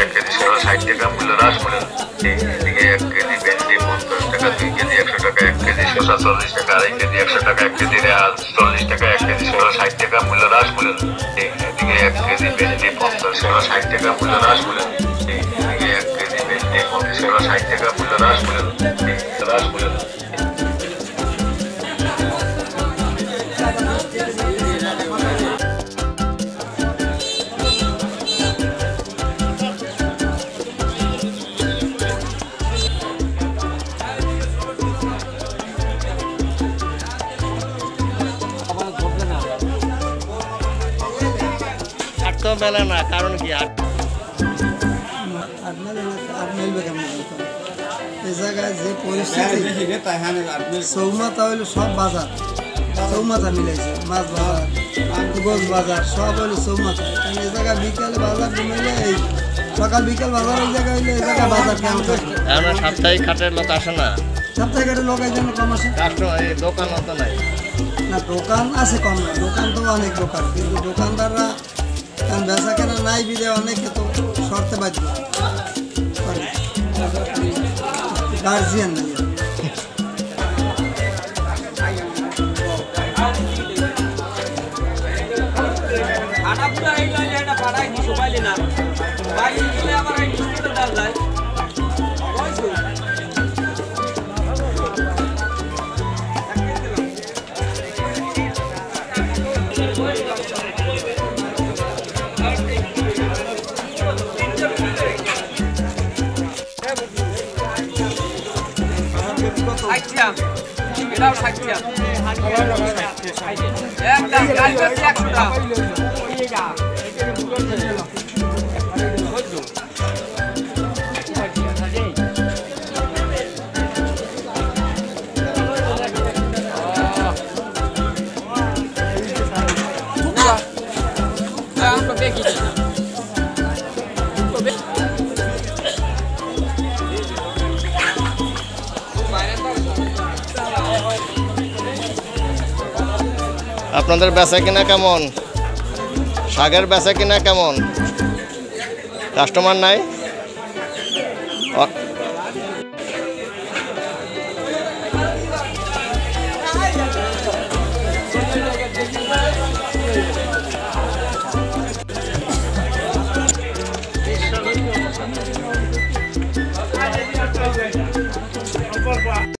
1 KG সেবা 60 টাকা মূল্য হ্রাস মূল্য এদিকে 1 কেজি ভেন্ডি 50 টাকা 2 কেজি 100 টাকা 1 কেজি শসা 40 টাকা 2 কেজি 100 টাকা 1 কেজি পেঁয়াজ 40 টাকা 1 কেজি সেবা 60 টাকা মূল্য হ্রাস মূল্য এদিকে 1 কেজি ভেন্ডি 50 সেবা 60 টাকা মূল্য হ্রাস মূল্য এদিকে 1 কেজি ভেন্ডি 50 সেবা 60 টাকা মূল্য হ্রাস মূল্য মেলে না কারণ কি এই জায়গায় যে পরিস্থিতি চৌমাথা হইলো সব বাজার চৌমাথা মিলাইছে মাছ বাজার গোছ বাজার সব হইলো চৌমাথা কারণ এই জায়গায় বিকালে বাজার মিলে এই সকাল বিকাল বাজার এই জায়গায় হইলে এই জায়গায় বাজার কেমন থাকে সাপ্তাহিক হাটের লোক আসে না সাপ্তাহিক হাটের লোক এই জন্য কম আসে দোকান অত নাই না দোকান আছে কম না দোকান তো অনেক দোকান কিন্তু দোকানদাররা কারণ বেচা কেনা নাই বিদে অনেকে তো শর্তে বাধ্য গার্জিয়ান নাই এটাও 60 টাকা একদম কালকে 100 টাকা আপনাদের বেচা কিনা কেমন? শাকের বেচা কিনা কেমন? কাস্টমার নাই?